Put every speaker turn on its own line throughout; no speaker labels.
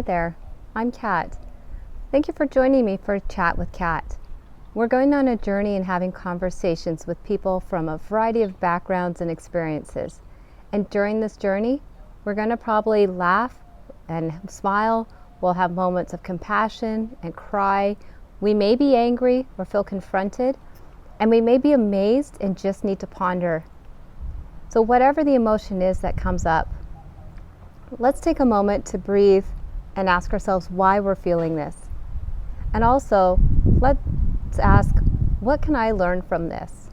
there, I'm Kat. Thank you for joining me for a chat with Kat. We're going on a journey and having conversations with people from a variety of backgrounds and experiences. And during this journey, we're going to probably laugh and smile. We'll have moments of compassion and cry. We may be angry or feel confronted, and we may be amazed and just need to ponder. So, whatever the emotion is that comes up, let's take a moment to breathe and ask ourselves why we're feeling this. And also, let's ask, what can I learn from this?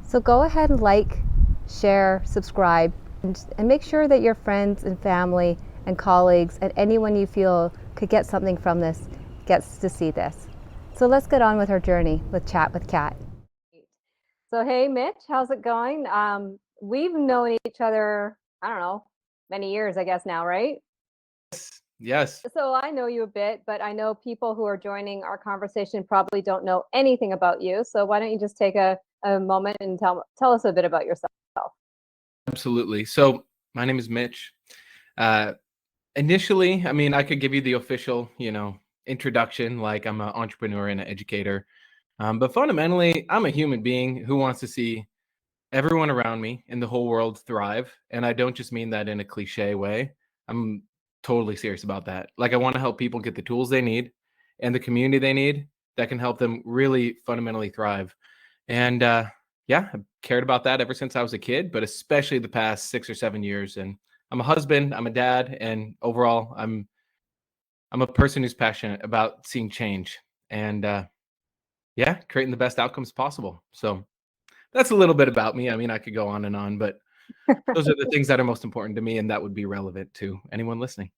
So go ahead and like, share, subscribe, and make sure that your friends and family and colleagues and anyone you feel could get something from this gets to see this. So let's get on with our journey with Chat with Kat. So hey, Mitch, how's it going? We've known each other, I don't know, many years, I guess now, right?
Yes,
So I know you a bit, but I know people who are joining our conversation probably don't know anything about you. So why don't you just take a moment and tell us a bit about yourself?
absolutely. So my name is Mitch. Uh, Initially, I mean, I could give you the official, introduction, like I'm an entrepreneur and an educator. But fundamentally, I'm a human being who wants to see everyone around me in the whole world thrive. And I don't just mean that in a cliche way. I'm totally serious about that. Like, I want to help people get the tools they need and the community they need that can help them really fundamentally thrive. And yeah, I've cared about that ever since I was a kid, but especially the past 6 or 7 years. And I'm a husband, I'm a dad, and overall, I'm a person who's passionate about seeing change and yeah, creating the best outcomes possible. So that's a little bit about me. I mean, I could go on and on, but those are the things that are most important to me, and that would be relevant to anyone listening.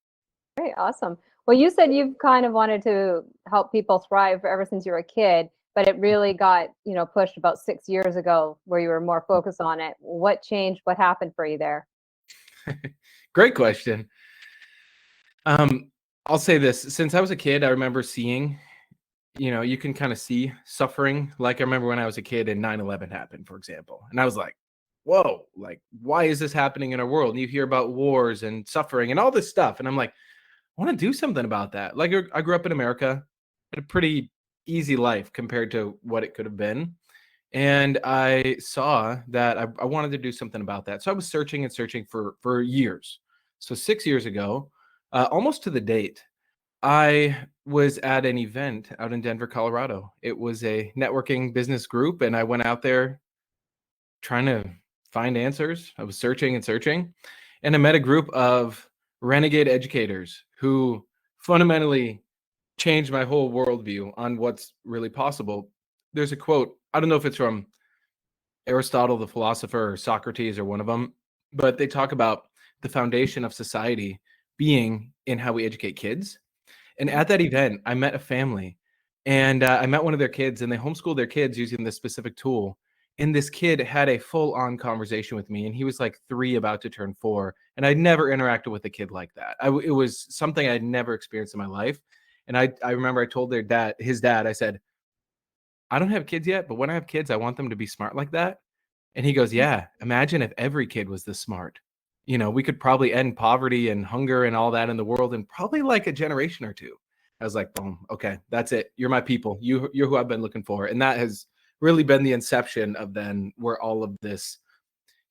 Great, awesome. Well, you said you've kind of wanted to help people thrive ever since you were a kid, but it really got, pushed about 6 years ago where you were more focused on it. What changed? What happened for you there?
Great question. Um, I'll say this: since I was a kid, I remember seeing, you can kind of see suffering. Like I remember when I was a kid and 9/11 happened, for example, and I was like, "Whoa! Like, why is this happening in our world?" And you hear about wars and suffering and all this stuff, and I'm like, I want to do something about that. Like, I grew up in America, had a pretty easy life compared to what it could have been. And I saw that I wanted to do something about that. So I was searching and searching for years. So 6 years ago, almost to the date, I was at an event out in Denver, Colorado. It was a networking business group, and I went out there trying to find answers. I was searching and searching, and I met a group of renegade educators who fundamentally changed my whole worldview on what's really possible. There's a quote, I don't know if it's from Aristotle, the philosopher, or Socrates, or one of them, but they talk about the foundation of society being in how we educate kids. And at that event, I met a family, and I met one of their kids, and they homeschooled their kids using this specific tool. And this kid had a full-on conversation with me, and he was like 3, about to turn 4, and I'd never interacted with a kid like that. It was something I'd never experienced in my life. And I remember I told his dad, I said, I don't have kids yet, but when I have kids, I want them to be smart like that. And he goes, yeah, imagine if every kid was this smart. We could probably end poverty and hunger and all that in the world in probably like a generation or two. I was like, boom, okay, that's it. You're my people. You're who I've been looking for. And that has really been the inception of then where all of this,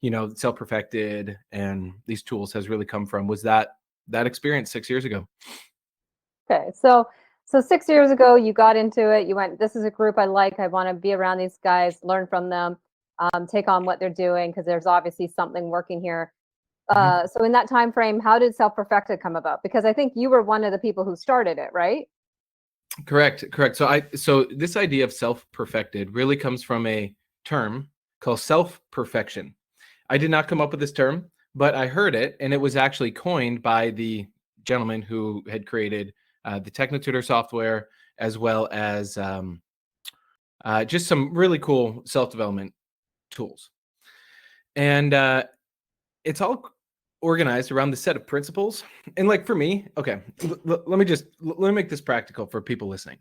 self-perfected and these tools has really come from, was that experience 6 years ago.
Okay, so 6 years ago you got into it. You went, this is a group I like. I want to be around these guys, learn from them, take on what they're doing because there's obviously something working here.
Mhm.
So in that time frame, how did Self Perfected come about? Because I think you were one of the people who started it, right?
Correct. So this idea of self-perfected really comes from a term called self-perfection. I did not come up with this term, but I heard it, and it was actually coined by the gentleman who had created the TechnoTutor software, as well as just some really cool self-development tools. And it's all organized around the set of principles. And like for me, okay, let me make this practical for people listening.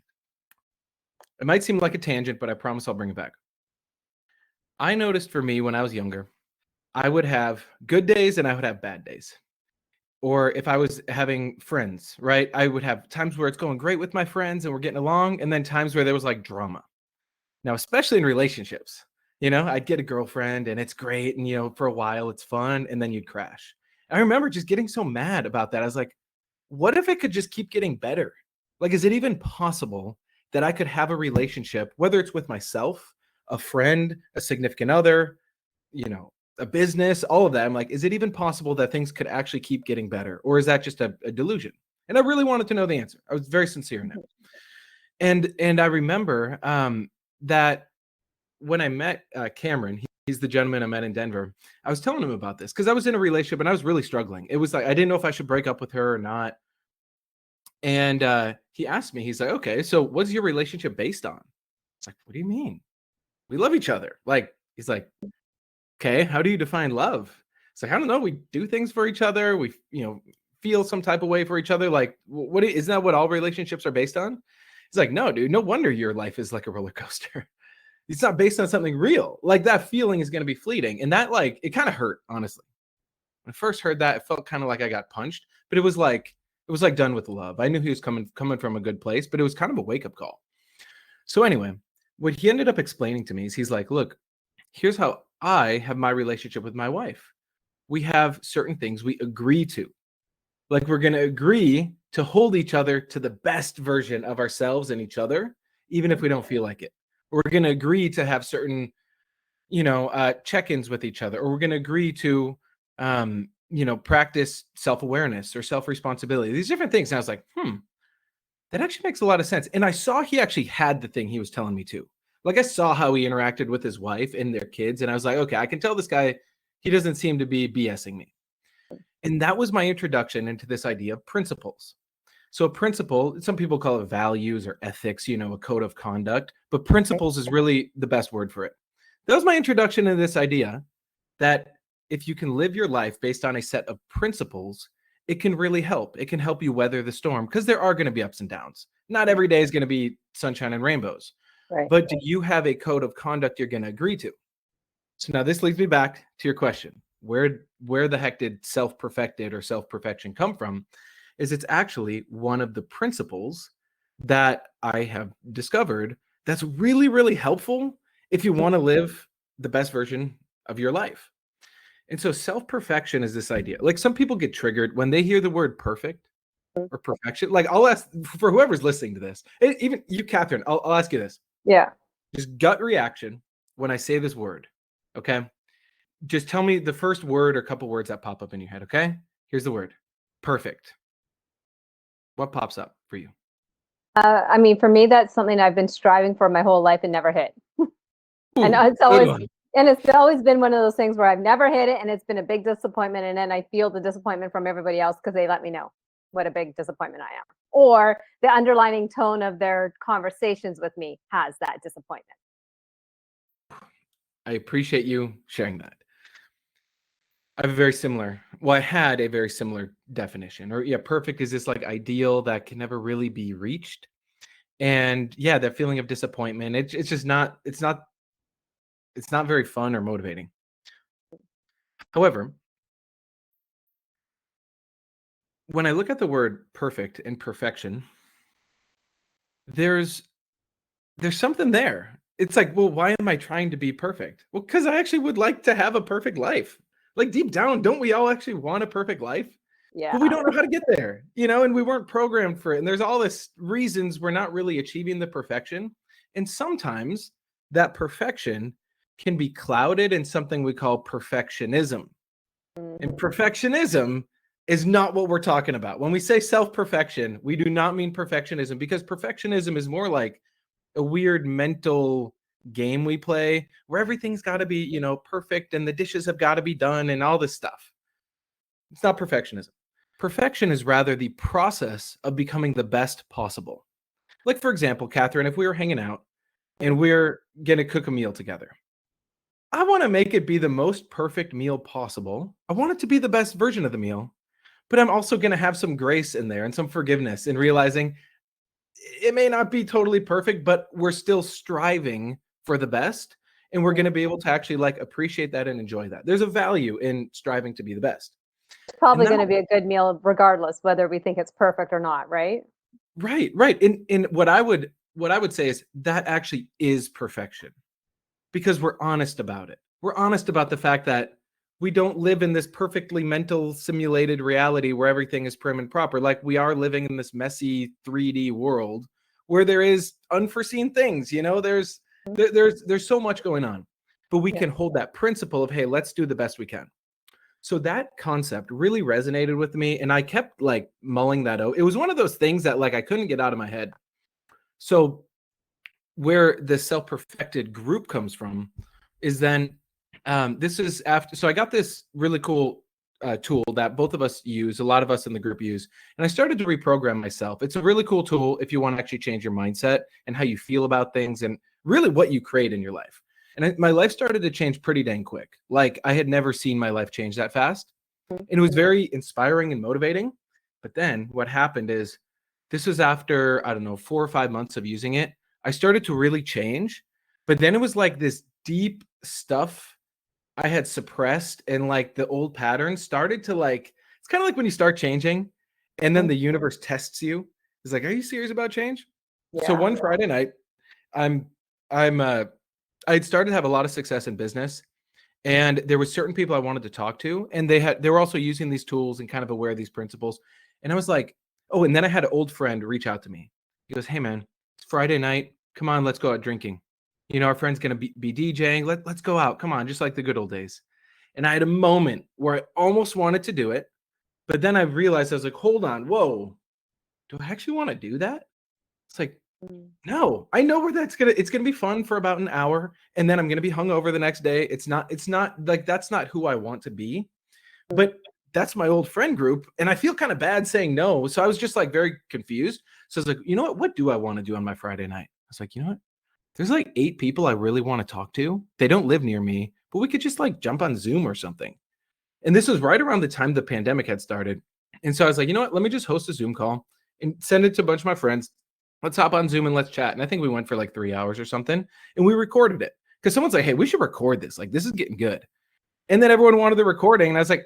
It might seem like a tangent, but I promise I'll bring it back. I noticed for me when I was younger, I would have good days and I would have bad days. Or if I was having friends, right? I would have times where it's going great with my friends and we're getting along, and then times where there was like drama. Now, especially in relationships, I'd get a girlfriend and it's great. And, for a while it's fun, and then you'd crash. I remember just getting so mad about that. I was like, what if it could just keep getting better? Like, is it even possible that I could have a relationship, whether it's with myself, a friend, a significant other, a business, all of that? I'm like, is it even possible that things could actually keep getting better? Or is that just a delusion? And I really wanted to know the answer. I was very sincere in that. And I remember that when I met Cameron, he's the gentleman I met in Denver. I was telling him about this because I was in a relationship and I was really struggling. It was like I didn't know if I should break up with her or not. And he asked me, he's like, okay, so what's your relationship based on? It's like, what do you mean? We love each other. Like, he's like, okay, how do you define love? It's like, I don't know. We do things for each other. We, feel some type of way for each other. Like, isn't that what all relationships are based on? He's like, no, dude, no wonder your life is like a roller coaster. It's not based on something real. Like, that feeling is going to be fleeting. And that, like, it kind of hurt, honestly. When I first heard that, it felt kind of like I got punched, but it was like done with love. I knew he was coming from a good place, but it was kind of a wake-up call. So anyway, what he ended up explaining to me is he's like, look, here's how I have my relationship with my wife. We have certain things we agree to. Like, we're going to agree to hold each other to the best version of ourselves and each other, even if we don't feel like it. We're going to agree to have certain, check-ins with each other, or we're going to agree to, practice self-awareness or self-responsibility, these different things. And I was like, that actually makes a lot of sense. And I saw he actually had the thing he was telling me to. Like, I saw how he interacted with his wife and their kids. And I was like, okay, I can tell this guy, he doesn't seem to be BSing me. And that was my introduction into this idea of principles. So a principle, some people call it values or ethics, a code of conduct, but principles is really the best word for it. That was my introduction to this idea that if you can live your life based on a set of principles, it can really help. It can help you weather the storm, because there are going to be ups and downs. Not every day is going to be sunshine and rainbows.
Right.
But do you have a code of conduct you're going to agree to? So now this leads me back to your question. Where the heck did self-perfected or self-perfection come from? It's actually one of the principles that I have discovered that's really, really helpful if you want to live the best version of your life. And so self-perfection is this idea. Like, some people get triggered when they hear the word perfect or perfection. Like, I'll ask, for whoever's listening to this, even you, Catherine, I'll ask you this.
Yeah.
Just gut reaction when I say this word, okay? Just tell me the first word or couple words that pop up in your head, okay? Here's the word. Perfect. What pops up for you?
I mean, for me, that's something I've been striving for my whole life and never hit. And
Ooh,
it's always been one of those things where I've never hit it, and it's been a big disappointment. And then I feel the disappointment from everybody else because they let me know what a big disappointment I am, or the underlining tone of their conversations with me has that disappointment.
I appreciate you sharing that. I had a very similar definition. Or, yeah, perfect is this like ideal that can never really be reached. And yeah, that feeling of disappointment, it's just not, it's not very fun or motivating. However, when I look at the word perfect and perfection, there's something there. It's like, well, why am I trying to be perfect? Well, because I actually would like to have a perfect life. Like, deep down, don't we all actually want a perfect life?
Yeah.
But we don't know how to get there, and we weren't programmed for it. And there's all this reasons we're not really achieving the perfection. And sometimes that perfection can be clouded in something we call perfectionism. And perfectionism is not what we're talking about. When we say self-perfection, we do not mean perfectionism, because perfectionism is more like a weird mental game we play where everything's got to be, perfect, and the dishes have got to be done and all this stuff. It's not perfectionism. Perfection is rather the process of becoming the best possible. Like, for example, Catherine, if we were hanging out and we're going to cook a meal together, I want to make it be the most perfect meal possible. I want it to be the best version of the meal, but I'm also going to have some grace in there and some forgiveness in realizing it may not be totally perfect, but we're still striving for the best. And we're going to be able to actually like appreciate that and enjoy that. There's a value in striving to be the best.
It's
And
probably
that
going to be a good meal regardless whether we think it's perfect or not, right?
right, right. And what I would say is that actually is perfection because we're honest about it. We're honest about the fact that we don't live in this perfectly mental simulated reality where everything is prim and proper. Like we are living in this messy 3D world where there is unforeseen things, there's so much going on. But we
Yeah.
can hold that principle of, hey, let's do the best we can. So that concept really resonated with me and I kept like mulling that out. It was one of those things that like I couldn't get out of my head. So where the self-perfected group comes from is then this is after, so I got this really cool tool that both of us use, a lot of us in the group use, and I started to reprogram myself. It's a really cool tool if you want to actually change your mindset and how you feel about things and really what you create in your life. And my life started to change pretty dang quick. Like I had never seen my life change that fast, and it was very inspiring and motivating. But then what happened is this was after, I don't know, 4 or 5 months of using it. I started to really change. But then it was like this deep stuff I had suppressed and like the old patterns started to like, it's kind of like when you start changing and then
Mhm.
the universe tests you. It's like, are you serious about change? So
Yeah.
one Friday night, I'm I'm I'd started to have a lot of success in business and there were certain people I wanted to talk to, and they were also using these tools and kind of aware of these principles. And I was like, oh, and then I had an old friend reach out to me. He goes, hey man, it's Friday night. Come on, let's go out drinking. Our friend's gonna be DJing. Let's go out. Come on, just like the good old days. And I had a moment where I almost wanted to do it, but then I realized I was like, hold on, whoa, do I actually want to do that? It's like,
Mm.
no, I know where it's gonna be fun for about an hour, and then I'm gonna be hungover the next day. It's not like that's not who I want to be. But that's my old friend group, and I feel kind of bad saying no. So I was just like very confused. So I was like, you know what? What do I want to do on my Friday night? I was like, you know what? There's like 8 people I really want to talk to. They don't live near me, but we could just like jump on Zoom or something. And this was right around the time the pandemic had started. And so I was like, you know what? Let me just host a Zoom call and send it to a bunch of my friends. Let's hop on Zoom and let's chat. And I think we went for like 3 hours or something. And we recorded it because someone's like, hey, we should record this. Like, this is getting good. And then everyone wanted the recording. And I was like,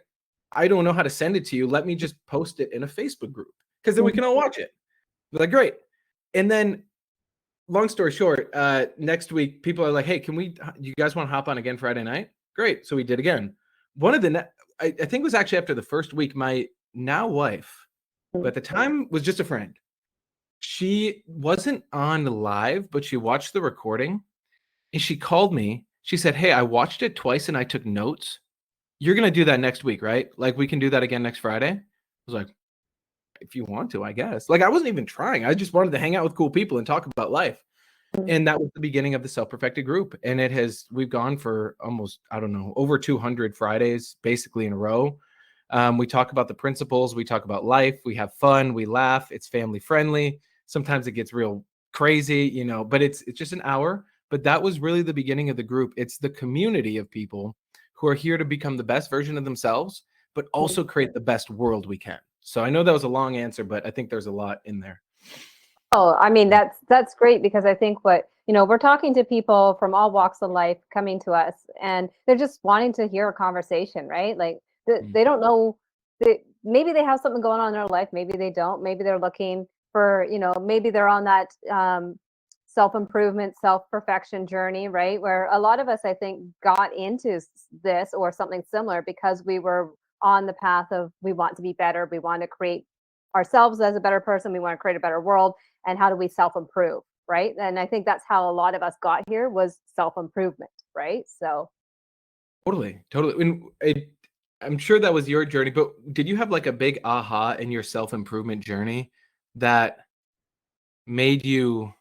I don't know how to send it to you. Let me just post it in a Facebook group because then we can all watch it. They're like, great. And then, long story short, next week, people are like, hey, you guys want to hop on again Friday night? Great. So we did again. One of the, I think it was actually after the first week, my now wife, but at the time was just a friend. She wasn't on live, but she watched the recording and she called me. She said, hey, I watched it twice and I took notes. You're going to do that next week, right? Like we can do that again next Friday. I was like, if you want to, I guess. Like I wasn't even trying. I just wanted to hang out with cool people and talk about life. And that was the beginning of the self-perfected group. And we've gone for almost, I don't know, over 200 Fridays basically in a row. We talk about the principles, we talk about life, we have fun, we laugh, it's family friendly. Sometimes it gets real crazy, but it's just an hour. But that was really the beginning of the group. It's the community of people who are here to become the best version of themselves, but also create the best world we can. So I know that was a long answer, but I think there's a lot in there.
Oh, I mean, that's great because I think we're talking to people from all walks of life coming to us and they're just wanting to hear a conversation, right? Like they don't know maybe they have something going on in their life, maybe they don't, maybe they're looking for, maybe they're on that self-improvement, self-perfection journey, right? Where a lot of us, I think, got into this or something similar because we were on the path of we want to be better, we want to create ourselves as a better person, we want to create a better world, and how do we self-improve, right? And I think that's how a lot of us got here was self-improvement, right? So
Totally. I'm sure that was your journey, but did you have like a big aha in your self-improvement journey that made you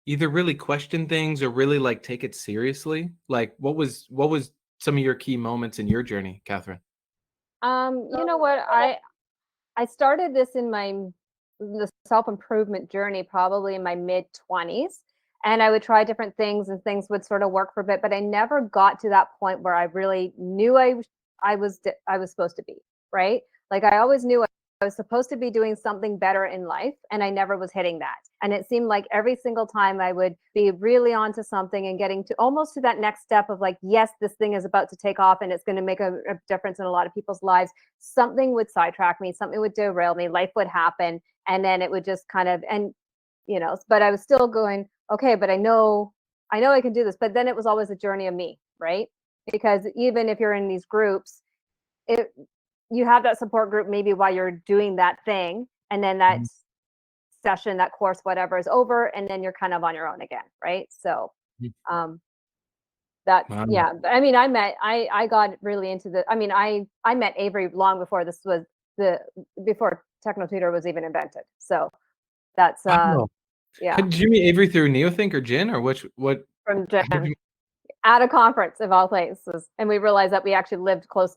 either really question things or really like take it seriously? Like what was some of your key moments in your journey, Catherine?
you know what, I started this in the self-improvement journey probably in my mid 20s, and I would try different things and things would sort of work for a bit, but I never got to that point where I really knew I was supposed to be, right? Like I always knew was supposed to be doing something better in life, and I never was hitting that. And it seemed like every single time I would be really onto something and getting to almost to that next step of like, yes, this thing is about to take off and it's going to make a difference in a lot of people's lives. Something would sidetrack me, something would derail me, life would happen, and then it would just kind of, and but I was still going, okay, but I know I can do this. But then it was always a journey of me, right? Because even if you're in these groups, it you have that support group maybe while you're doing that thing, and then that
Mhm.
session, that course, whatever is over, and then you're kind of on your own again, right? So um that's,
Wow.
yeah, I mean, I got really into the, I mean, I met Avery long before this was the before techno tutor was even invented. So that's
Wow.
yeah,
Did you meet Avery through Neothink or Jin, or which what
from
how did
Jen
you
at a conference of all places, and we realized that we actually lived close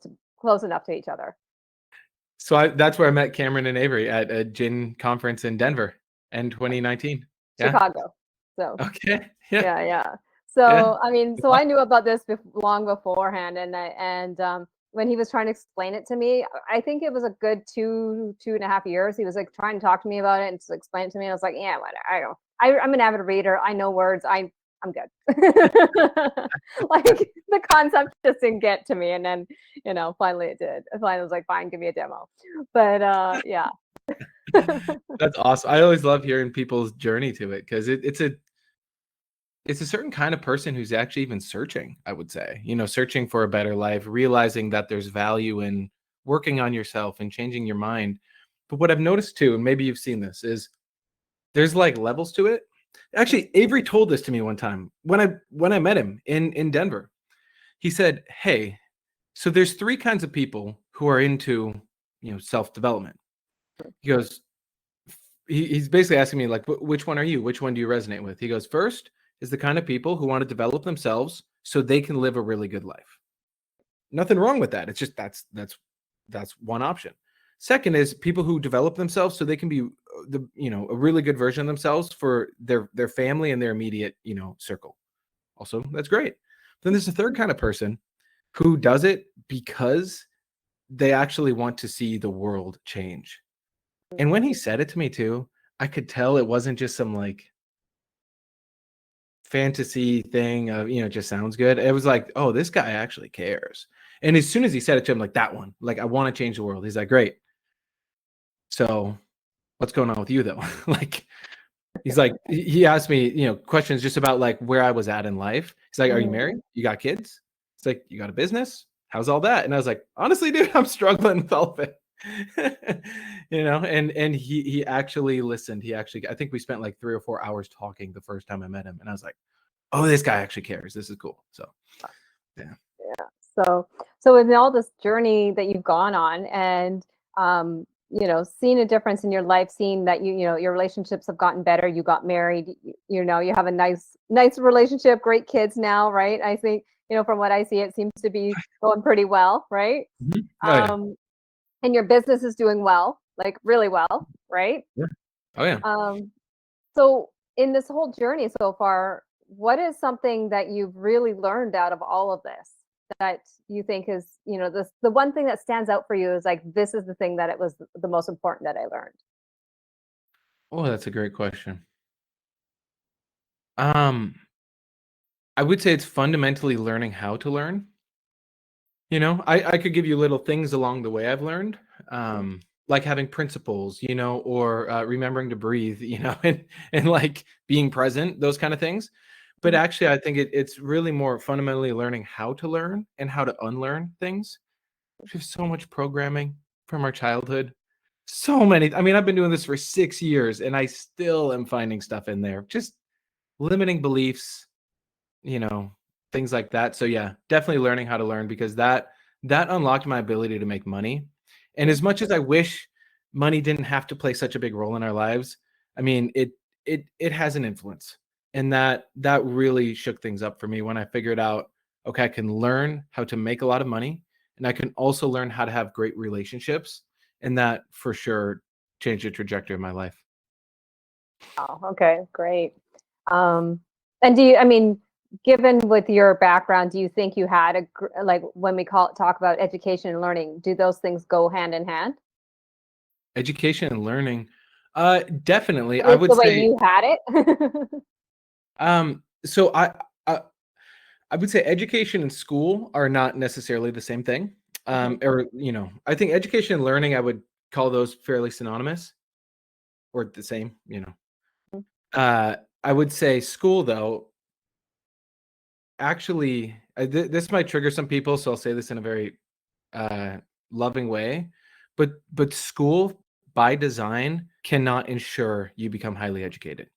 enough to each other.
So that's where I met Cameron and Avery at a Jin conference in Denver in 2019. Yeah.
Chicago. So
Okay. Yeah.
yeah.
Yeah.
So I mean, so I knew about this long beforehand, and when he was trying to explain it to me, I think it was a good 2.5 years. He was like trying to talk to me about it and to explain it to me. And I was like, yeah, whatever. I don't. I'm an avid reader. I know words. I'm good. Like the concept just didn't get to me, and then finally it did. Finally, I was like, fine, give me a demo. But yeah.
That's awesome. I always love hearing people's journey to it because it's a certain kind of person who's actually even searching, I would say, searching for a better life, realizing that there's value in working on yourself and changing your mind. But what I've noticed too, and maybe you've seen this, is there's like levels to it. Actually, Avery told this to me one time when I met him in Denver. He said, "Hey, so there's three kinds of people who are into, self-development." He goes, he's basically asking me like, which one are you? Which one do you resonate with? He goes, first is the kind of people who want to develop themselves so they can live a really good life. Nothing wrong with that. It's just that's one option. Second is people who develop themselves so they can be a really good version of themselves for their family and their immediate circle. Also, that's great. Then there's a third kind of person who does it because they actually want to see the world change. And when he said it to me too, I could tell it wasn't just some like fantasy thing of, just sounds good. It was like, oh, this guy actually cares. And as soon as he said it to him, like that one, like I want to change the world. He's like, great. So what's going on with you though? Like, he's like, he asked me, questions just about like where I was at in life. He's like, are you married?
Mhm.
You got kids? It's like, you got a business? How's all that? And I was like, honestly, dude, I'm struggling with all of it. And he actually listened. He actually, I think we spent like 3 or 4 hours talking the first time I met him. And I was like, oh, this guy actually cares. This is cool. So yeah.
Yeah. So in all this journey that you've gone on, and seeing a difference in your life, seeing that your relationships have gotten better, you got married, you have a nice relationship, great kids now, right? I think, from what I see, it seems to be going pretty well, right?
Mhm. Oh yeah.
Um, and your business is doing well, like really well, right?
Yeah. Oh yeah.
Um, so in this whole journey so far, what is something that you've really learned out of all of this that you think is, the one thing that stands out for you is like, this is the thing that it was the most important that I learned?
Oh, that's a great question. Um, I would say it's fundamentally learning how to learn. I could give you little things along the way I've learned, like having principles, or remembering to breathe, and like being present, those kind of things. But
Mhm.
actually, I think it's really more fundamentally learning how to learn and how to unlearn things. We have so much programming from our childhood. So many. I mean, I've been doing this for 6 years and I still am finding stuff in there. Just limiting beliefs, you know, things like that. So yeah, definitely learning how to learn because that unlocked my ability to make money. And as much as I wish money didn't have to play such a big role in our lives, I mean, it has an influence. And that really shook things up for me when I figured out, okay, I can learn how to make a lot of money and I can also learn how to have great relationships. And that for sure changed the trajectory of my life.
Oh, okay, great. Um, and I mean, given with your background, do you think you had like when we talk about education and learning, do those things go hand in hand?
Education and learning. Definitely.
At
I
least
would
the way
say,
you had it.
so I would say education and school are not necessarily the same thing.
Mhm.
Or, I think education and learning, I would call those fairly synonymous or the same, Uh, I would say school, though, actually, this might trigger some people, so I'll say this in a very uh, loving way, but school by design cannot ensure you become highly educated.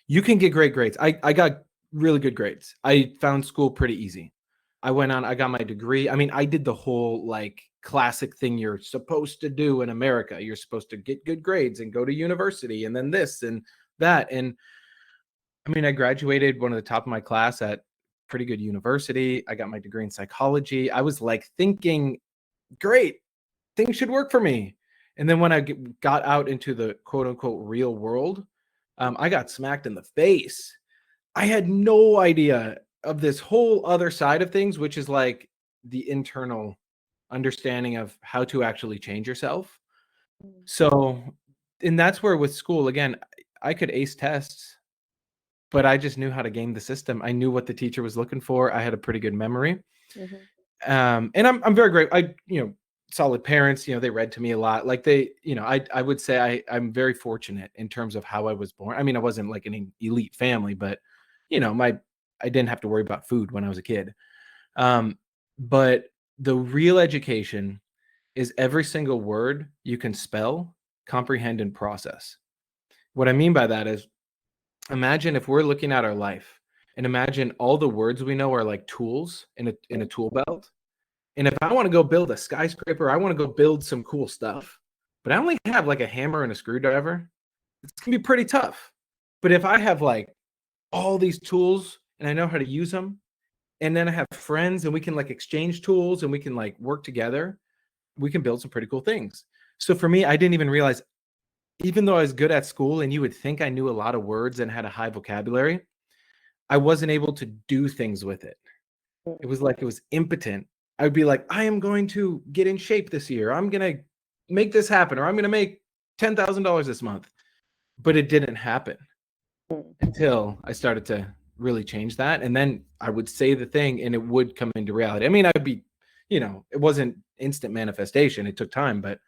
You can get great grades. I got really good grades. I found school pretty easy. I got my degree. I mean, I did the whole like classic thing you're supposed to do in America. You're supposed to get good grades and go to university and then this and that. And I mean, I graduated one of the top of my class at pretty good university. I got my degree in psychology. I was like thinking, great, things should work for me. And then when I got out into the quote unquote real world, I got smacked in the face. I had no idea of this whole other side of things, which is like the internal understanding of how to actually change yourself. So, and that's where with school, again, I could ace tests, but I just knew how to game the system. I knew what the teacher was looking for. I had a pretty good memory.
Mhm.
And I'm very grateful. Solid parents, they read to me a lot. Like I would say I'm very fortunate in terms of how I was born. I mean, I wasn't like an elite family, but I didn't have to worry about food when I was a kid. But the real education is every single word you can spell, comprehend, and process. What I mean by that is imagine if we're looking at our life and imagine all the words we know are like tools in a tool belt. And if I want to go build a skyscraper, I want to go build some cool stuff, but I only have like a hammer and a screwdriver, it's going to be pretty tough. But if I have like all these tools and I know how to use them, and then I have friends and we can like exchange tools and we can like work together, we can build some pretty cool things. So for me, I didn't even realize, even though I was good at school and you would think I knew a lot of words and had a high vocabulary, I wasn't able to do things with it. It was like it was impotent. I would be like, I am going to get in shape this year. I'm going to make this happen, or I'm going to make $10,000 this month. But it didn't happen until I started to really change that. And then I would say the thing and it would come into reality. I mean, it wasn't instant manifestation. It took time, but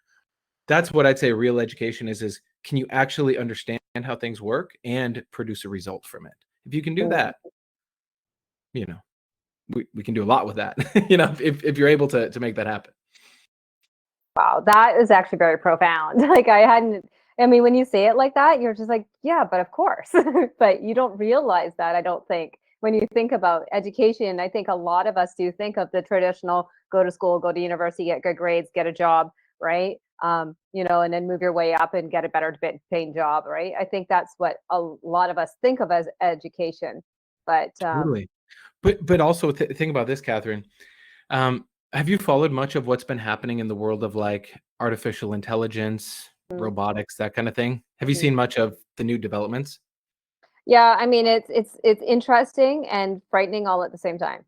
that's what I'd say real education is can you actually understand how things work and produce a result from it? If you can do that, you know, we can do a lot with that, if you're able to make that happen.
Wow, that is actually very profound. Like I hadn't I mean, when you say it like that, you're just like, yeah, but of course. But you don't realize that, I don't think. When you think about education, I think a lot of us do think of the traditional go to school, go to university, get good grades, get a job, right? And then move your way up and get a better paying job, right? I think that's what a lot of us think of as education. But
Totally. But also think about this, Catherine. Um, have you followed much of what's been happening in the world of like artificial intelligence,
mm,
robotics, that kind of thing? Have you
mm.
seen much of the new developments?
Yeah, I mean, it's interesting and frightening all at the same time.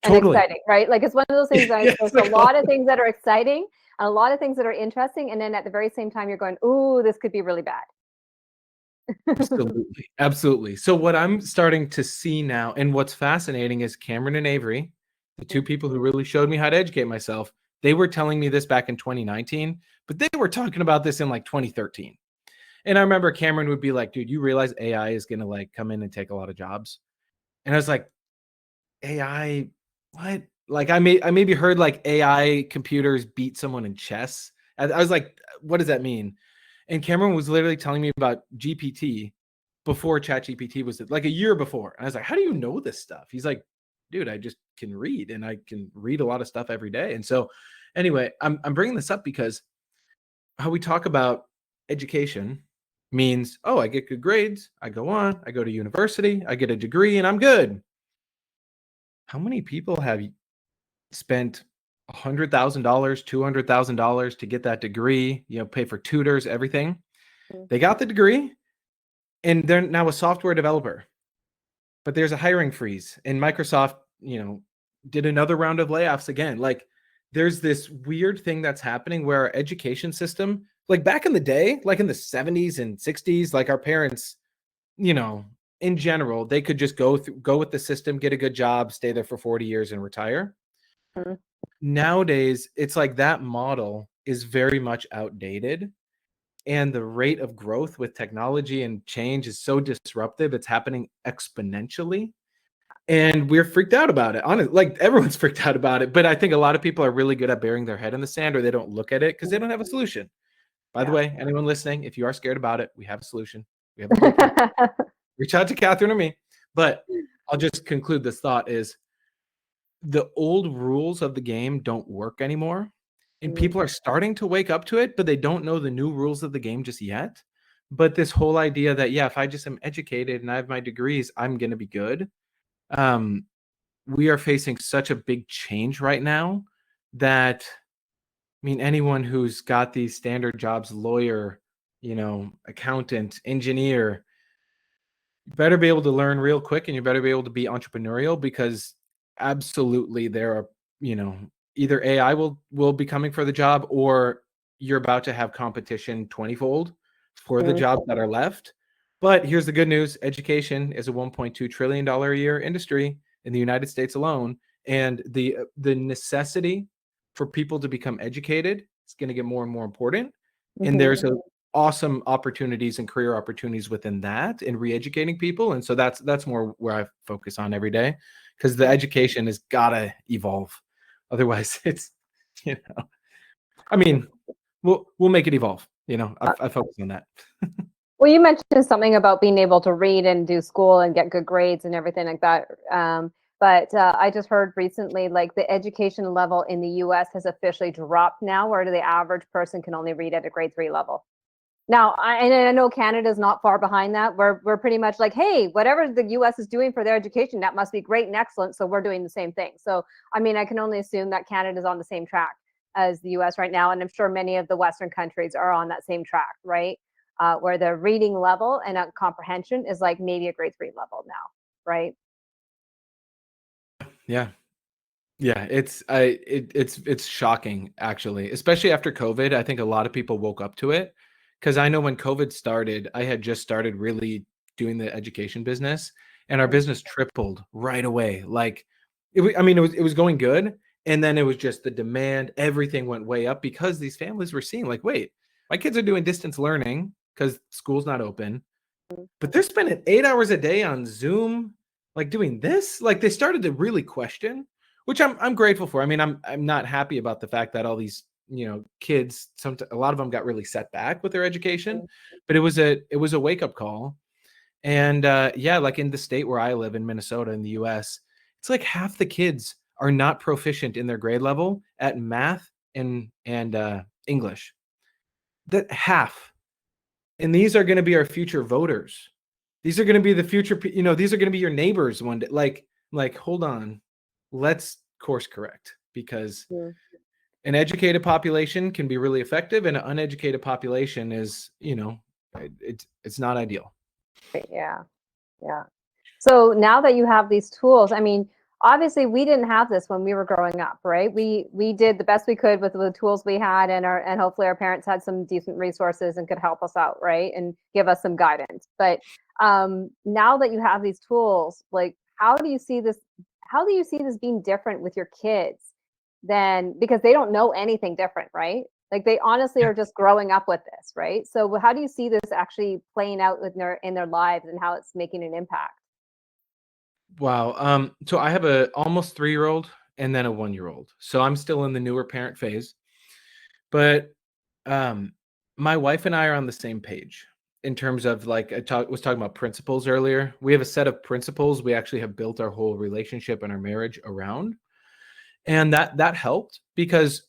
And
Totally.
exciting, right? Like, it's one of those things that
Yes,
there's a
like,
lot of things that are exciting and a lot of things that are interesting, and then at the very same time, you're going, "Ooh, this could be really bad."
absolutely. Absolutely. So what I'm starting to see now, and what's fascinating is Cameron and Avery, the two people who really showed me how to educate myself, they were telling me this back in 2019, but they were talking about this in like 2013. And I remember Cameron would be like, dude, you realize AI is going to like come in and take a lot of jobs. And I was like, AI, what? Like I maybe heard like AI computers beat someone in chess. I was like, what does that mean? And Cameron was literally telling me about GPT before ChatGPT was like a year before. And I was like, how do you know this stuff? He's like, dude, I just can read and I can read a lot of stuff every day. And so anyway, I'm bringing this up because how we talk about education means, oh, I get good grades, I go on, I go to university, I get a degree, and I'm good. How many people have spent $100,000, $200,000 to get that degree, pay for tutors, everything? They got the degree and they're now a software developer, but there's a hiring freeze. And Microsoft, did another round of layoffs again. Like there's this weird thing that's happening where our education system like back in the day, like in the 70s and 60s, like our parents, you know, in general, they could just go with the system, get a good job, stay there for 40 years and retire.
Mhm.
Nowadays, it's like that model is very much outdated, and the rate of growth with technology and change is so disruptive. It's happening exponentially, and we're freaked out about it. Honestly, like everyone's freaked out about it, but I think a lot of people are really good at burying their head in the sand, or they don't look at it because they don't have a solution. By the
Yeah.
way, anyone listening, if you are scared about it, we have a solution. We have a blueprint. Reach out to Catherine or me. But I'll just conclude this thought is the old rules of the game don't work anymore. And
Mm,
people are starting to wake up to it, but they don't know the new rules of the game just yet. But this whole idea that, yeah, if I just am educated and I have my degrees, I'm going to be good. Um, we are facing such a big change right now that, I mean, anyone who's got these standard jobs, lawyer, accountant, engineer, you better be able to learn real quick and you better be able to be entrepreneurial because absolutely there are, you know, either AI will be coming for the job or you're about to have competition 20-fold for the
mm,
jobs that are left. But here's the good news, education is a $1.2 trillion a year industry in the United States alone. And the necessity for people to become educated is going to get more and more important. And
mhm.
there's a awesome opportunities and career opportunities within that and re-educating people. And so that's more where I focus on every day because the education has gotta evolve. Otherwise, it's you know, I mean, we'll make it evolve. I focus on that.
Well, you mentioned something about being able to read and do school and get good grades and everything like that. But I just heard recently, like the education level in the U.S. has officially dropped now, where the average person can only read at a grade 3 level. Now, and I know Canada's not far behind that. We're pretty much like, hey, whatever the U.S. is doing for their education, that must be great and excellent. So we're doing the same thing. So I mean, I can only assume that Canada's on the same track as the U.S. right now, and I'm sure many of the Western countries are on that same track, right? Where the reading level and comprehension is like maybe a grade 3 level now, right?
Yeah. Yeah, it's shocking actually, especially after COVID. I think a lot of people woke up to it because I know when COVID started, I had just started really doing the education business, and our
Mm,
business tripled right away. Like, I mean, it was going good, and then it was just the demand. Everything went way up because these families were seeing like, wait, my kids are doing distance learning because school's not open.
mm,
But they're spending 8 hours a day on Zoom, like, doing this? Like, they started to really question, which I'm grateful for. I mean, I'm not happy about the fact that all these, kids, a lot of them got really set back with their education,
mm,
but it was a wake-up call. And, yeah, like, in the state where I live in Minnesota in the US, it's like half the kids are not proficient in their grade level at math and English. That half. And these are gonna be our future voters. These are gonna be the future these are gonna be your neighbors one day. Like, hold on. Let's course correct because
mm.
an educated population can be really effective and an uneducated population is, it's not ideal.
Yeah. Yeah. So now that you have these tools, I mean, obviously we didn't have this when we were growing up, right? We did the best we could with the tools we had, and hopefully our parents had some decent resources and could help us out, right? And give us some guidance. But now that you have these tools, like how do you see this being different with your kids than, because they don't know anything different, right? Like they honestly
Yeah.
are just growing up with this, right? So how do you see this actually playing out in their lives and how it's making an impact?
Wow. So I have a almost 3-year-old and then a 1-year-old. So I'm still in the newer parent phase. But um, my wife and I are on the same page in terms of, like, was talking about principles earlier. We have a set of principles we actually have built our whole relationship and our marriage around, and that helped because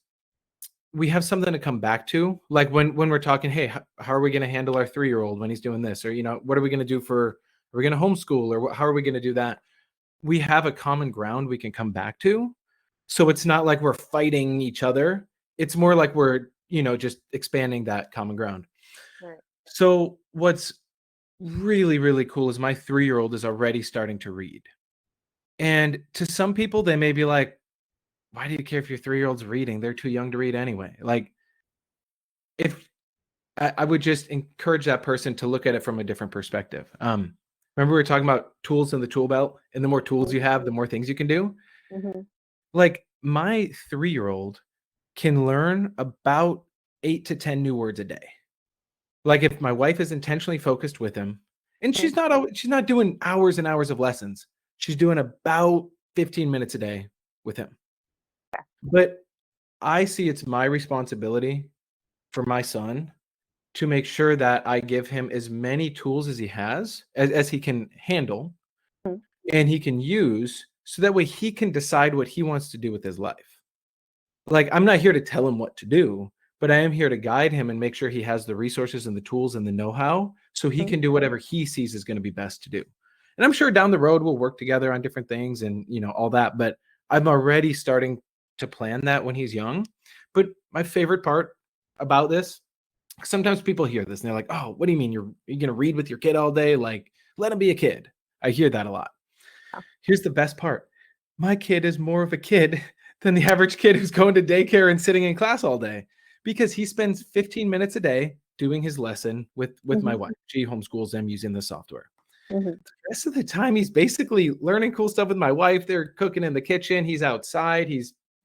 we have something to come back to. Like when we're talking, hey, how are we going to handle our 3-year-old when he's doing this, or what are we going to do for? Are we going to homeschool, or how are we going to do that? We have a common ground we can come back to. So it's not like we're fighting each other. It's more like we're, just expanding that common ground.
Right.
So what's really, really cool is my 3-year-old is already starting to read. And to some people, they may be like, why do you care if your 3-year-old's reading? They're too young to read anyway. Like, if I would just encourage that person to look at it from a different perspective. Remember we were talking about tools in the tool belt, and the more tools you have, the more things you can do.
Mm-hmm.
Like my 3-year-old can learn about 8 to 10 new words a day. Like if my wife is intentionally focused with him, and she's not doing hours and hours of lessons. She's doing about 15 minutes a day with him. But I see it's my responsibility for my son to make sure that I give him as many tools as he has, as he can handle,
Mm-hmm.
and he can use, so that way he can decide what he wants to do with his life. Like, I'm not here to tell him what to do, but I am here to guide him and make sure he has the resources and the tools and the know-how so he can do whatever he sees is going to be best to do. And I'm sure down the road we'll work together on different things and, all that, but I'm already starting to plan that when he's young. But my favorite part about this, sometimes people hear this and they're like, "Oh, what do you mean you're going to read with your kid all day? Like, let him be a kid." I hear that a lot. Here's the best part. My kid is more of a kid than the average kid who's going to daycare and sitting in class all day, because he spends 15 minutes a day doing his lesson with my wife. She homeschools him using the software.
Mm-hmm.
The rest of the time, he's basically learning cool stuff with my wife. They're cooking in the kitchen. He's outside.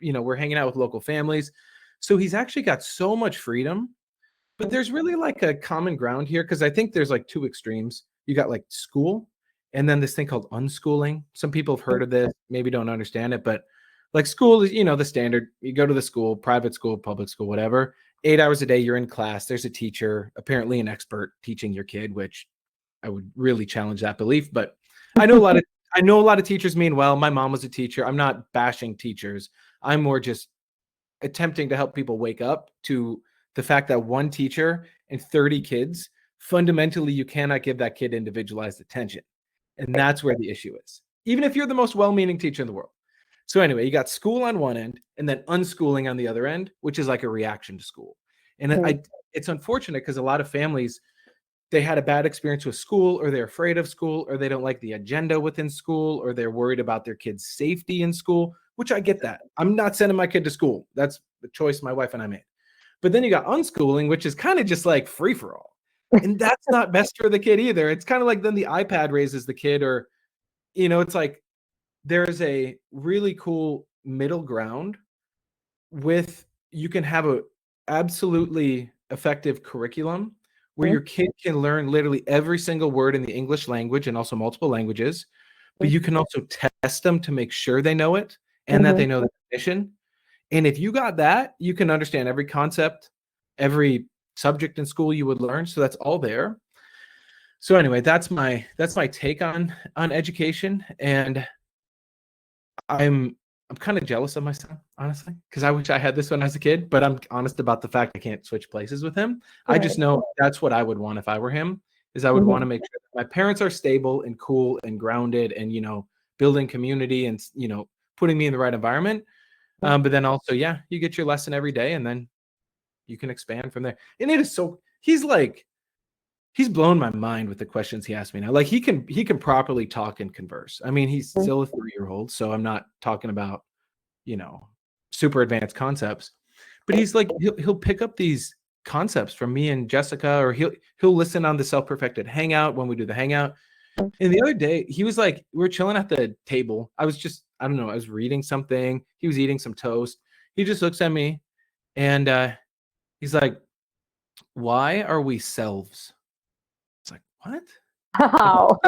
We're hanging out with local families. So he's actually got so much freedom. But there's really like a common ground here, because I think there's like two extremes. You got like school, and then this thing called unschooling. Some people have heard of this, maybe don't understand it, but like school is, the standard. You go to the school, private school, public school, whatever. 8 hours a day, you're in class. There's a teacher, apparently an expert, teaching your kid, which I would really challenge that belief. But I know a lot of teachers mean well. My mom was a teacher. I'm not bashing teachers. I'm more just attempting to help people wake up to the fact that one teacher and 30 kids, fundamentally, you cannot give that kid individualized attention. And that's where the issue is, even if you're the most well-meaning teacher in the world. So anyway, you got school on one end and then unschooling on the other end, which is like a reaction to school. And it's unfortunate because a lot of families, they had a bad experience with school, or they're afraid of school, or they don't like the agenda within school, or they're worried about their kids' safety in school, which I get that. I'm not sending my kid to school. That's the choice my wife and I made. But then you got unschooling, which is kind of just like free for all. And that's not best for the kid either. It's kind of like then the iPad raises the kid, or, it's like there's a really cool middle ground with, you can have a absolutely effective curriculum where your kid can learn literally every single word in the English language and also multiple languages, but you can also test them to make sure they know it and that they know the definition. And if you got that, you can understand every concept, every subject in school you would learn. So that's all there. So anyway, that's my take on education. And I'm kind of jealous of my son, honestly, because I wish I had this when I was a kid, but I'm honest about the fact I can't switch places with him. I just know that's what I would want if I were him, is I would want to make sure that my parents are stable and cool and grounded and, building community and, putting me in the right environment. But then also, yeah, you get your lesson every day and then you can expand from there. And it is he's blown my mind with the questions he asked me now. Like he can properly talk and converse. I mean, he's still a 3-year-old, so I'm not talking about, super advanced concepts, but he's like, he'll pick up these concepts from me and Jessica, or he'll listen on the Self-Perfected Hangout when we do the Hangout. And the other day, he was like, we were chilling at the table. I was reading something. He was eating some toast. He just looks at me and he's like, "Why are we selves?" It's like, what?
Wow.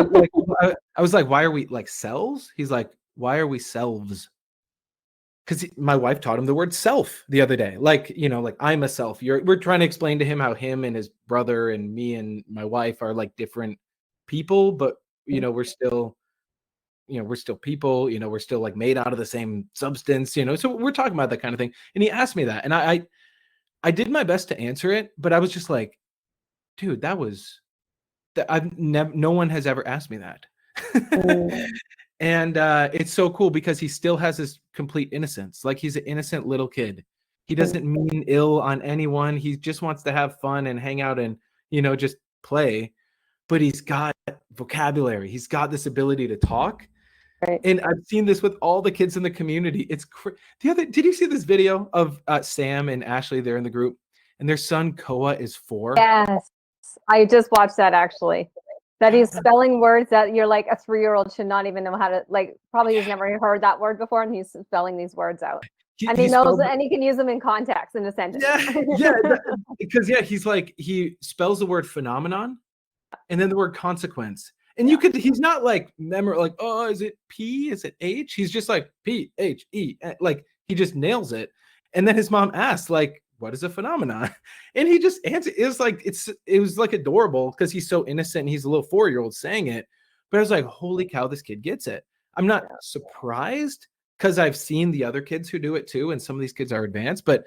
I was like, "Why are we like selves?" He's like, "Why are we selves?" Because my wife taught him the word self the other day. Like, like I'm a self. We're trying to explain to him how him and his brother and me and my wife are like different people, but we're still people, we're still like made out of the same substance, so we're talking about that kind of thing. And he asked me that, and I did my best to answer it, but I was just like, dude, that I've never, no one has ever asked me that. And it's so cool because he still has his complete innocence. Like he's an innocent little kid. He doesn't mean ill on anyone. He just wants to have fun and hang out and, just play. But he's got vocabulary. He's got this ability to talk.
Right.
And I've seen this with all the kids in the community. Did you see this video of Sam and Ashley? They're in the group, and their son Koa is 4.
Yes. I just watched that actually. That he's spelling words that you're like a 3-year-old should not even know how to, like, probably has never heard that word before, and he's spelling these words out. And he
He
knows,
spelled
and he can use them in context in a sentence.
because he's like, he spells the word phenomenon and then the word consequence. And he's not like like, oh, is it P? Is it H? He's just like P-H-E. Like, he just nails it. And then his mom asked, like, what is a phenomenon? And he just answered. It was like adorable because he's so innocent and he's a little 4-year-old saying it. But I was like, holy cow, this kid gets it. I'm not surprised because I've seen the other kids who do it too, and some of these kids are advanced. But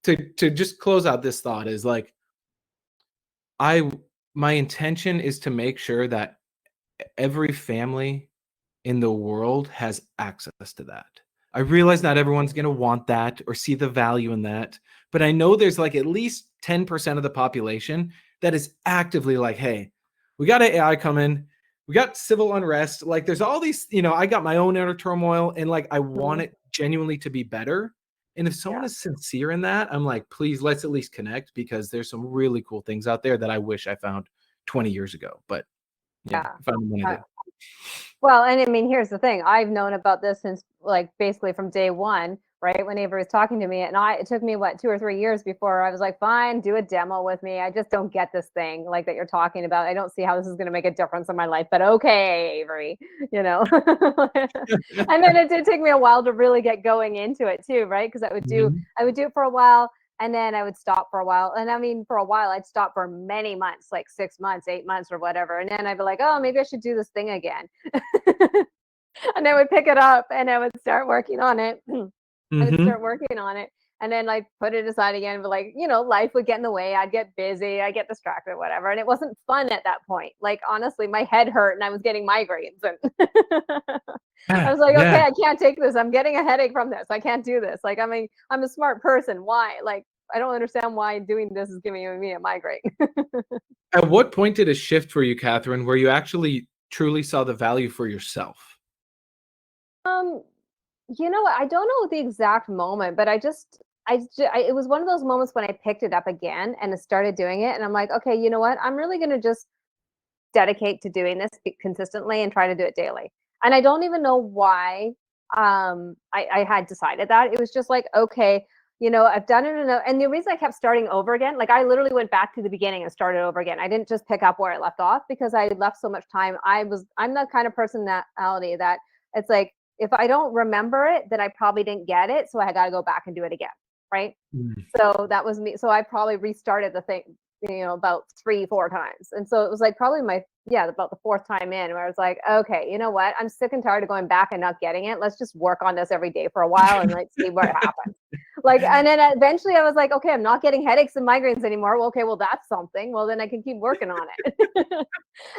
to just close out this thought is like, my intention is to make sure that every family in the world has access to that. I realize not everyone's going to want that or see the value in that, but I know there's like at least 10% of the population that is actively like, hey, we got AI coming. We got civil unrest. Like, there's all these, I got my own inner turmoil, and like, I want it genuinely to be better. And if someone is sincere in that, I'm like, please, let's at least connect, because there's some really cool things out there that I wish I found 20 years ago. But I found them when I did.
Well, and I mean, here's the thing. I've known about this since, like, basically from day one, right? When Avery was talking to me, and it took me, 2 or 3 years before I was like, fine, do a demo with me. I just don't get this thing like that you're talking about. I don't see how this is going to make a difference in my life, but okay, Avery, And then it did take me a while to really get going into it too, right? Because I would do it for a while, and then I would stop for a while. And I mean, for a while, I'd stop for many months, like 6 months, 8 months, or whatever. And then I'd be like, oh, maybe I should do this thing again. And I would pick it up and I would start working on it. And then like put it aside again. But like, life would get in the way. I'd get busy. I'd get distracted, whatever. And it wasn't fun at that point. Like, honestly, my head hurt and I was getting migraines. And I was like, okay, I can't take this. I'm getting a headache from this. I can't do this. Like, I mean, I'm a smart person. Why? Like, I don't understand why doing this is giving me a migraine.
At what point did it shift for you, Catherine, where you actually truly saw the value for yourself?
I don't know the exact moment, but it was one of those moments when I picked it up again and I started doing it. And I'm like, okay, you know what? I'm really going to just dedicate to doing this consistently and try to do it daily. And I don't even know why I had decided that. It was just like, okay, I've done it enough. And the reason I kept starting over again, like, I literally went back to the beginning and started over again. I didn't just pick up where I left off because I had left so much time. I'm the kind of personality that it's like, if I don't remember it, then I probably didn't get it. So I got to go back and do it again. Right. So that was me. So I probably restarted the thing, about 3-4 times. And so it was like probably about the 4th time in, where I was like, okay, you know what? I'm sick and tired of going back and not getting it. Let's just work on this every day for a while and let's see what happens. Like, and then eventually I was like, okay, I'm not getting headaches and migraines anymore. Well, okay, well, that's something. Well, then I can keep working on it.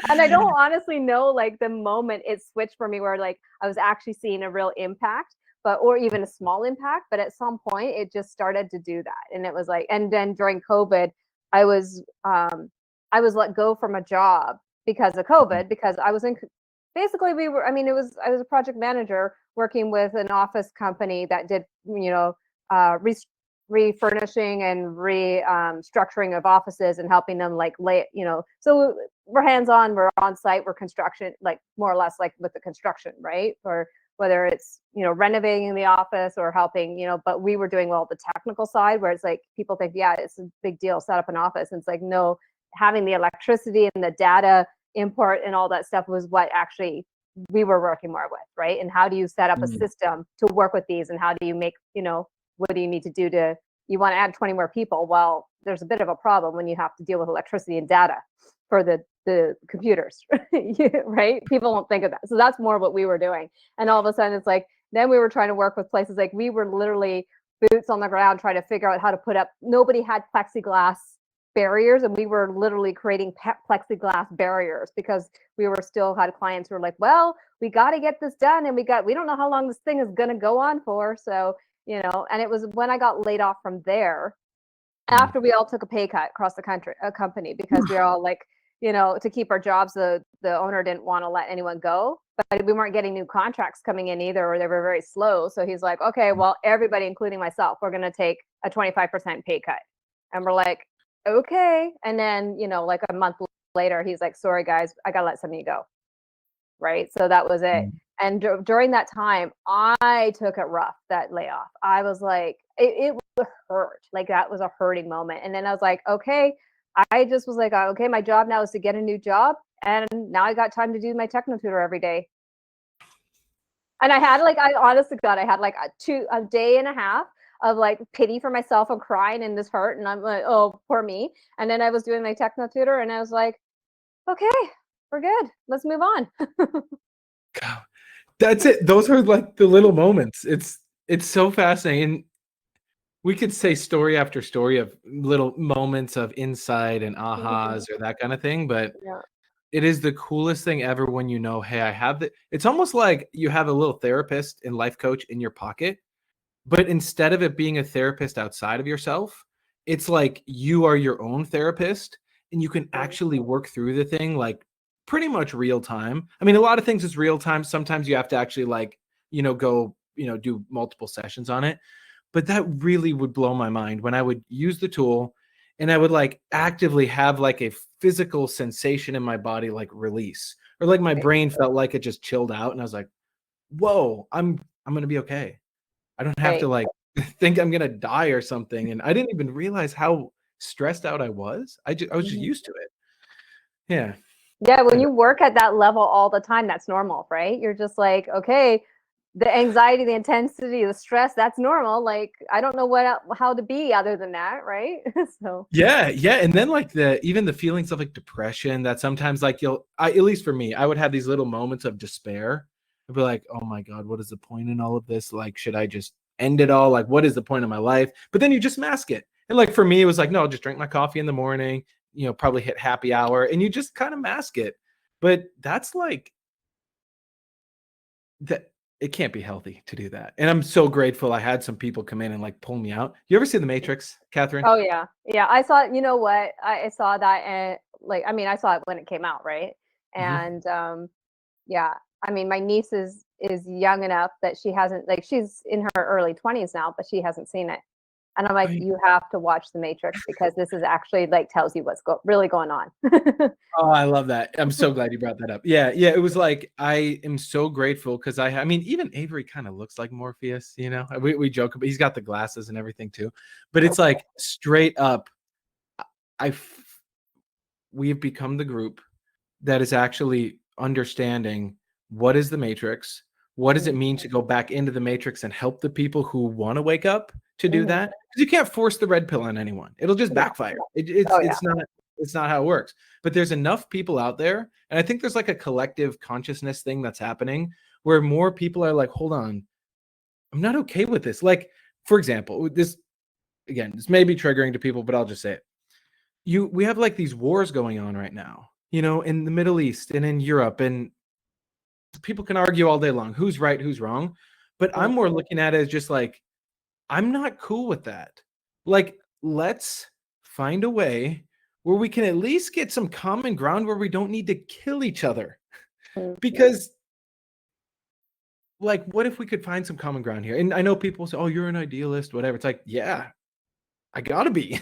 And I don't honestly know, like, the moment it switched for me where, like, I was actually seeing a real impact, or even a small impact. But at some point it just started to do that. And it was like, and then during COVID, I was let go from a job because of COVID, because I was basically I was a project manager working with an office company that did, refurnishing and restructuring of offices and helping them, like, so we're hands-on, we're on site, we're construction, like, more or less like with the construction, right? For whether it's, renovating the office or helping, but we were doing all the technical side, where it's like, people think, yeah, it's a big deal, set up an office. And it's like, no, having the electricity and the data import and all that stuff was what actually we were working more with, right? And how do you set up a system to work with these, and how do you make, what do you need to do you want to add 20 more people? Well, there's a bit of a problem when you have to deal with electricity and data for the computers, right? People won't think of that. So that's more what we were doing. And all of a sudden it's like, then we were trying to work with places, like, we were literally boots on the ground trying to figure out how to put up, nobody had plexiglass barriers, and we were literally creating plexiglass barriers because we still had clients who were like, well, we got to get this done, and we don't know how long this thing is going to go on for. So, and it was when I got laid off from there, after we all took a pay cut across the company, because we were all like, to keep our jobs. The owner didn't want to let anyone go, but we weren't getting new contracts coming in either, or they were very slow. So he's like, okay, well, everybody, including myself, we're going to take a 25% pay cut.
And we're like, okay. And then, like a month later, he's like, sorry, guys, I got to let some of you go. Right. So that was it. And during that time, I took it rough, that layoff. I was like, it hurt. Like that was a hurting moment. And then I was like, okay, I just was like, okay, my job now is to get a new job. And now I got time to do my techno tutor every day. And I had like, I honest to God, I had like a day and a half of like pity for myself and crying and this hurt. And I'm like, oh, poor me. And then I was doing my techno tutor and I was like, okay, we're good. Let's move on.
God, that's it. Those are like the little moments. It's so fascinating. And we could say story after story of little moments of insight and ahas or that kind of thing, but
Yeah.
it is the coolest thing ever when you know, hey, I have the. It's almost like you have a little therapist and life coach in your pocket, but instead of it being a therapist outside of yourself, it's like you are your own therapist and you can actually work through the thing like pretty much real time. I mean, a lot of things is real time. Sometimes you have to actually like, go, do multiple sessions on it. But that really would blow my mind when I would use the tool and I would like actively have like a physical sensation in my body, like release, or like my brain felt like it just chilled out. And I was like, whoa, I'm going to be okay. I don't have to like think I'm going to die or something. And I didn't even realize how stressed out I was. I was just used to it. Yeah.
Yeah, when you work at that level all the time, that's normal, right? You're just like, okay, the anxiety, the intensity, the stress, that's normal. Like, I don't know how to be other than that, right? So
Yeah, and then like even the feelings of like depression that sometimes like at least for me, I would have these little moments of despair. I'd be like, oh my God, what is the point in all of this? Like, should I just end it all? Like, what is the point of my life? But then you just mask it. And like for me, it was like, no, I'll just drink my coffee in the morning, probably hit happy hour, and you just kind of mask it. But that's like that it can't be healthy to do that. And I'm so grateful I had some people come in and like pull me out. You ever see The Matrix, Catherine?
oh yeah. Yeah. I saw, you know what? I saw that and like I mean, I saw it when it came out, right? And yeah. I mean, my niece is young enough that she hasn't like she's in her early 20s now, but she hasn't seen it. And I'm like, you have to watch The Matrix because this is actually like tells you what's really going on.
Oh, I love that. I'm so glad you brought that up. Yeah. It was like I am so grateful because I mean, even Avery kind of looks like Morpheus, We joke about he's got the glasses and everything too. But it's like straight up, I we have become the group that is actually understanding what is the Matrix, what does it mean to go back into the Matrix and help the people who want to wake up to do that? Because you can't force the red pill on anyone; it'll just backfire. It's not how it works. But there's enough people out there, and I think there's like a collective consciousness thing that's happening where more people are like, hold on, I'm not okay with this. Like, for example, this may be triggering to people, but I'll just say it. We have like these wars going on right now, in the Middle East and in Europe, and people can argue all day long who's right, who's wrong. But I'm more looking at it as just like, I'm not cool with that. Like, let's find a way where we can at least get some common ground where we don't need to kill each other. Because, like, what if we could find some common ground here? And I know people say, oh, you're an idealist, whatever. It's like, yeah, I gotta be,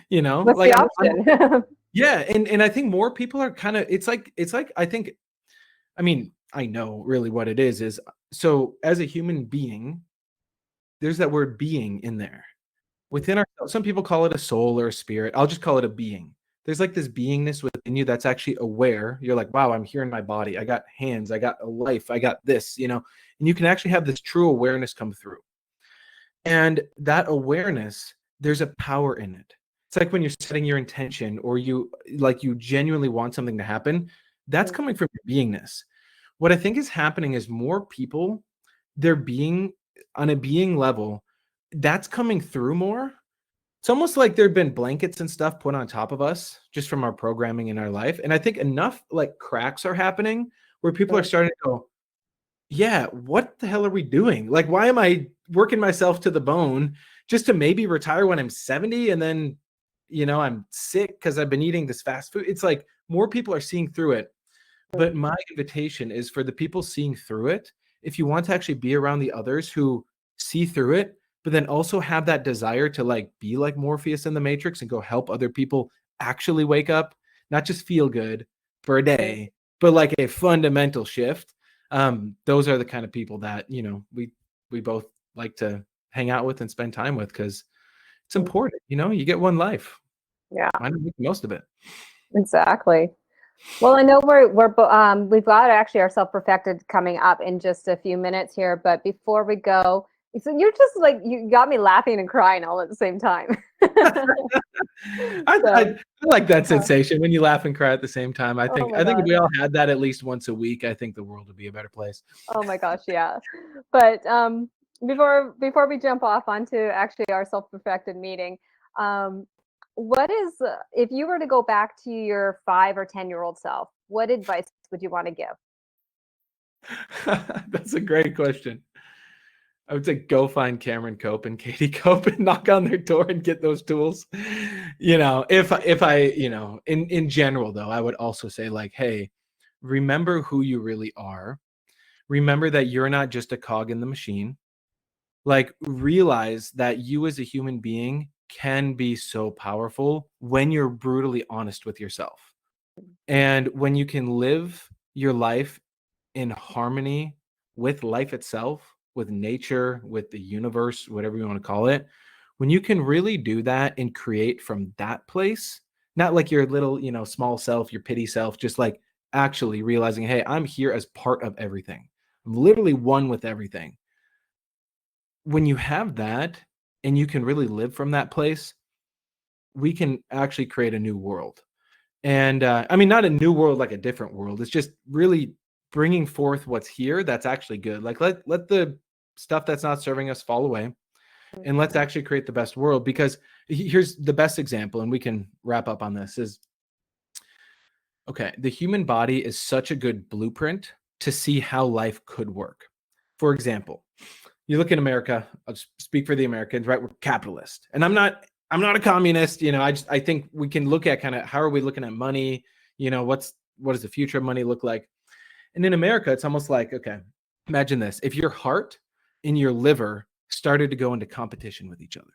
What's
like
the option?
yeah. And I think more people are kind of, it's like, I think, I mean, I know really what it is so as a human being, there's that word being in there. Within ourselves, some people call it a soul or a spirit. I'll just call it a being. There's like this beingness within you that's actually aware. You're like, wow, I'm here in my body. I got hands. I got a life. I got this, and you can actually have this true awareness come through. And that awareness, there's a power in it. It's like when you're setting your intention or you genuinely want something to happen, that's coming from your beingness. What I think is happening is more people, they're being on a being level, that's coming through more. It's almost like there've been blankets and stuff put on top of us just from our programming in our life. And I think enough like cracks are happening where people are starting to go, yeah, what the hell are we doing? Like, why am I working myself to the bone just to maybe retire when I'm 70 and then, I'm sick because I've been eating this fast food? It's like more people are seeing through it. But my invitation is for the people seeing through it. If you want to actually be around the others who see through it, but then also have that desire to like be like Morpheus in the Matrix and go help other people actually wake up, not just feel good for a day, but like a fundamental shift. Those are the kind of people that, you know, we both like to hang out with and spend time with, because it's important. You know, you get one life.
Yeah,
Why not make the most of it?
exactly. Well, I know we've got actually our self-perfected coming up in just a few minutes here, but before we go, so you're just like, you got me laughing and crying all at the same time.
I like that
uh,
sensation when you laugh and cry at the same time. I
oh
think
my
I think if
gosh.
we all had that at least once a week, I think the world would be a better place.
Oh my gosh, yeah. But before we jump off onto actually our self-perfected meeting, um, what is if you were to go back to your 5 or 10-year-old self, what advice would you want to give?
That's a great question. I would say go find Cameron Cope and Katie Cope and knock on their door and get those tools. You know, if I, you know, in general though, I would also say like, hey, remember who you really are. Remember that you're not just a cog in the machine. Like realize that you as a human being can be so powerful when you're brutally honest with yourself. And when you can live your life in harmony with life itself, with nature, with the universe, whatever you want to call it, when you can really do that and create from that place, not like your little, you know, small self, your pity self, just like actually realizing, hey, I'm here as part of everything. I'm literally one with everything. When you have that and you can really live from that place, we can actually create a new world. And I mean, not a new world, like a different world. It's just really bringing forth what's here that's actually good. Like let the stuff that's not serving us fall away, and let's actually create the best world. Because here's the best example, and we can wrap up on this. Is okay. The human body is such a good blueprint to see how life could work. For example, you look in America. I'll speak for the Americans, right? We're capitalist, and I'm not a communist. You know, I think we can look at kind of how are we looking at money. You know, what does the future of money look like? And in America, it's almost like, okay, imagine this: if your heart and your liver started to go into competition with each other,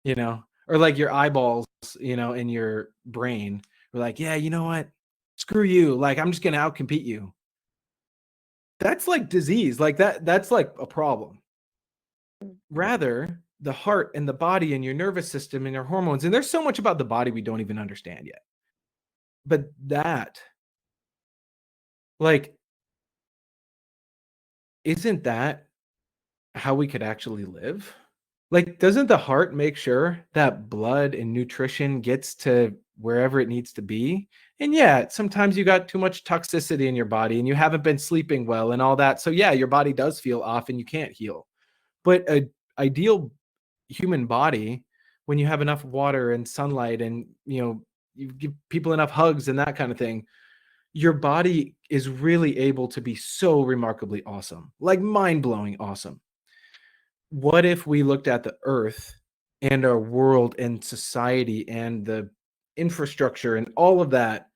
you know, or like your eyeballs, you know, and your brain were like, yeah, you know what? Screw you. Like, I'm just gonna outcompete you. That's like disease. Like that's like a problem. Rather, the heart and the body and your nervous system and your hormones, and there's so much about the body we don't even understand yet. But that, like, isn't that how we could actually live? Like, doesn't the heart make sure that blood and nutrition gets to wherever it needs to be? And yeah, sometimes you got too much toxicity in your body and you haven't been sleeping well and all that. So yeah, your body does feel off and you can't heal. But a ideal human body, when you have enough water and sunlight and, you know, you give people enough hugs and that kind of thing, your body is really able to be so remarkably awesome, like mind-blowing awesome. What if we looked at the earth and our world and society and the infrastructure and all of that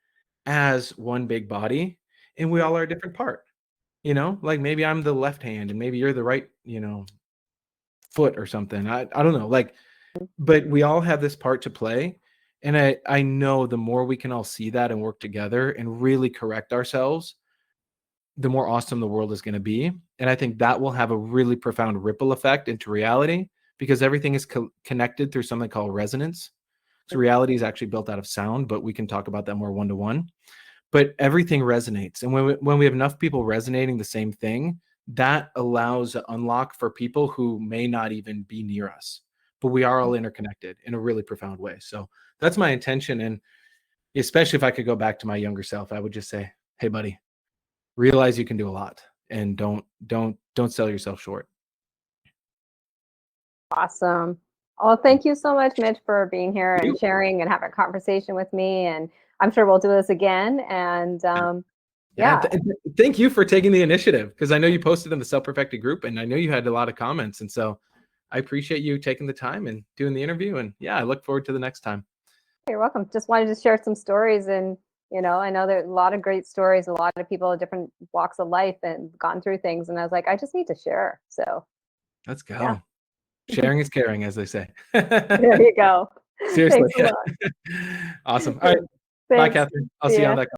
as one big body, and we all are a different part? You know, like maybe I'm the left hand and maybe you're the right, you know, foot or something. I don't know. Like, but we all have this part to play. And I know the more we can all see that and work together and really correct ourselves, the more awesome the world is going to be. And I think that will have a really profound ripple effect into reality, because everything is connected through something called resonance. So reality is actually built out of sound, but we can talk about that more one to one. But everything resonates. And when we have enough people resonating the same thing, that allows an unlock for people who may not even be near us. But we are all interconnected in a really profound way. So that's my intention. And especially if I could go back to my younger self, I would just say, hey, buddy, realize you can do a lot, and don't sell yourself short.
Awesome. Oh, thank you so much, Mitch, for being here and
You.
sharing and having a conversation with me. And I'm sure we'll do this again. And
Yeah,
yeah,
thank you for taking the initiative, because I know you posted in the self-perfected group and I know you had a lot of comments, and so I appreciate you taking the time and doing the interview. And yeah, I look forward to the next time.
you're welcome. Just wanted to share some stories. And, I know there are a lot of great stories, a lot of people at different walks of life and gone through things. And I was like, I just need to share. So,
Let's
yeah.
go. Sharing is caring, as they say.
There you go.
Seriously.
Thanks a lot.
Awesome. All right. Bye,
Thanks.
Catherine. I'll
See
see you
ya.
on that